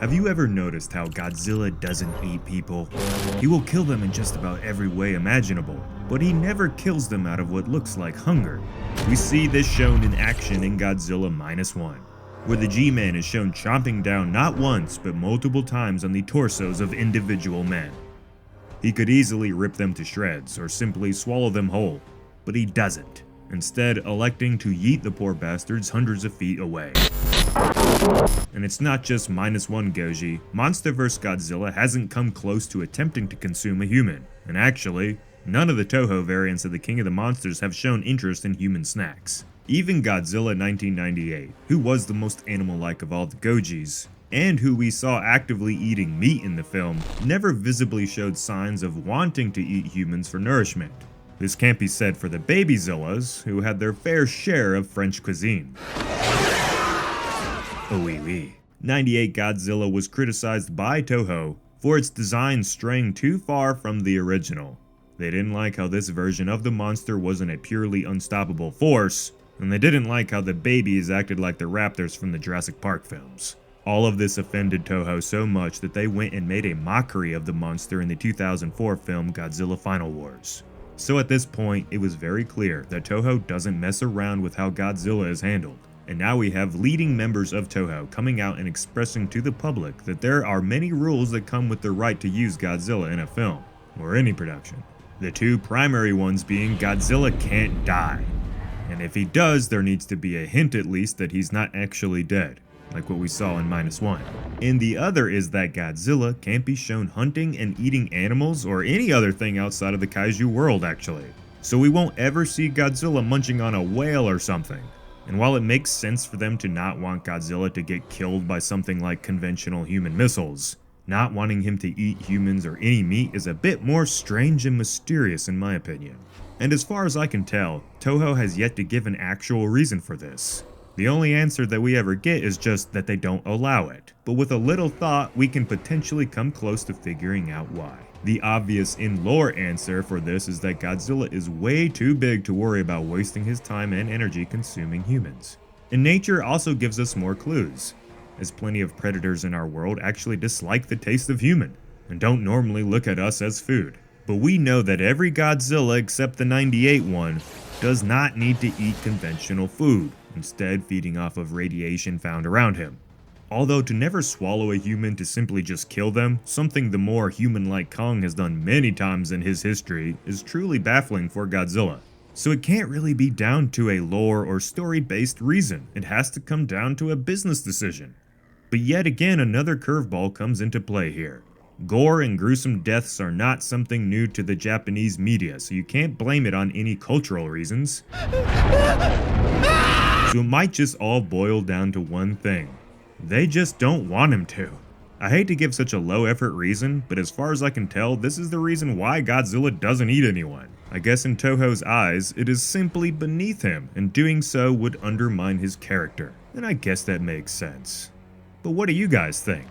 Have you ever noticed how Godzilla doesn't eat people? He will kill them in just about every way imaginable, but he never kills them out of what looks like hunger. We see this shown in action in Godzilla -1, where the G-Man is shown chomping down not once but multiple times on the torsos of individual men. He could easily rip them to shreds or simply swallow them whole, but he doesn't, instead electing to yeet the poor bastards hundreds of feet away. And it's not just -1 Goji, MonsterVerse Godzilla hasn't come close to attempting to consume a human, and actually, none of the Toho variants of the King of the Monsters have shown interest in human snacks. Even Godzilla 1998, who was the most animal-like of all the Gojis, and who we saw actively eating meat in the film, never visibly showed signs of wanting to eat humans for nourishment. This can't be said for the Babyzillas, who had their fair share of French cuisine. Oh oui oui. 98 Godzilla was criticized by Toho for its design straying too far from the original. They didn't like how this version of the monster wasn't a purely unstoppable force, and they didn't like how the babies acted like the raptors from the Jurassic Park films. All of this offended Toho so much that they went and made a mockery of the monster in the 2004 film Godzilla Final Wars. So at this point, it was very clear that Toho doesn't mess around with how Godzilla is handled. And now we have leading members of Toho coming out and expressing to the public that there are many rules that come with the right to use Godzilla in a film, or any production. The two primary ones being Godzilla can't die. And if he does, there needs to be a hint at least that he's not actually dead, like what we saw in -1. And the other is that Godzilla can't be shown hunting and eating animals or any other thing outside of the kaiju world actually. So we won't ever see Godzilla munching on a whale or something. And while it makes sense for them to not want Godzilla to get killed by something like conventional human missiles, not wanting him to eat humans or any meat is a bit more strange and mysterious in my opinion. And as far as I can tell, Toho has yet to give an actual reason for this. The only answer that we ever get is just that they don't allow it, but with a little thought we can potentially come close to figuring out why. The obvious in-lore answer for this is that Godzilla is way too big to worry about wasting his time and energy consuming humans. And nature also gives us more clues, as plenty of predators in our world actually dislike the taste of human, and don't normally look at us as food. But we know that every Godzilla except the 98 one does not need to eat conventional food, instead feeding off of radiation found around him. Although to never swallow a human to simply just kill them, something the more human-like Kong has done many times in his history, is truly baffling for Godzilla. So it can't really be down to a lore or story-based reason, it has to come down to a business decision. But yet again another curveball comes into play here. Gore and gruesome deaths are not something new to the Japanese media, so you can't blame it on any cultural reasons. So it might just all boil down to one thing. They just don't want him to. I hate to give such a low effort reason, but as far as I can tell, this is the reason why Godzilla doesn't eat anyone. I guess in Toho's eyes, it is simply beneath him, and doing so would undermine his character. And I guess that makes sense. But what do you guys think?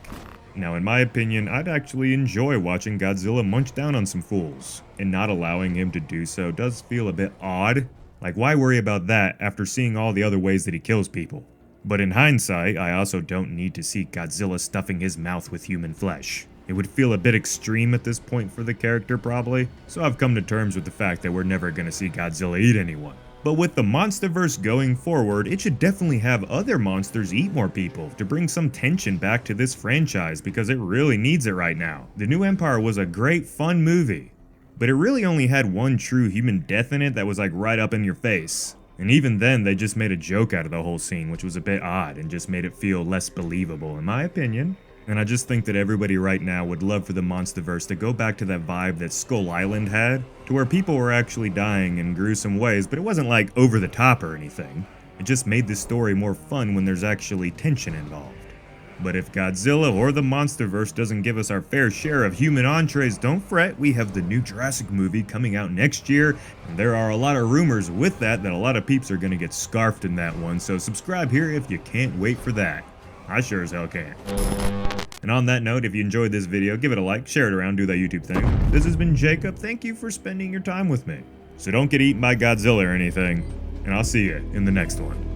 Now in my opinion, I'd actually enjoy watching Godzilla munch down on some fools, and not allowing him to do so does feel a bit odd. Like why worry about that after seeing all the other ways that he kills people? But in hindsight, I also don't need to see Godzilla stuffing his mouth with human flesh. It would feel a bit extreme at this point for the character probably, so I've come to terms with the fact that we're never gonna see Godzilla eat anyone. But with the MonsterVerse going forward, it should definitely have other monsters eat more people to bring some tension back to this franchise because it really needs it right now. The New Empire was a great fun movie, but it really only had one true human death in it that was like right up in your face. And even then, they just made a joke out of the whole scene, which was a bit odd and just made it feel less believable, in my opinion. And I just think that everybody right now would love for the MonsterVerse to go back to that vibe that Skull Island had, to where people were actually dying in gruesome ways, but it wasn't like over the top or anything. It just made the story more fun when there's actually tension involved. But if Godzilla or the MonsterVerse doesn't give us our fair share of human entrees, don't fret, we have the new Jurassic movie coming out next year, and there are a lot of rumors with that a lot of peeps are gonna get scarfed in that one, so subscribe here if you can't wait for that. I sure as hell can. And on that note, if you enjoyed this video, give it a like, share it around, do that YouTube thing. This has been Jacob, thank you for spending your time with me. So don't get eaten by Godzilla or anything, and I'll see you in the next one.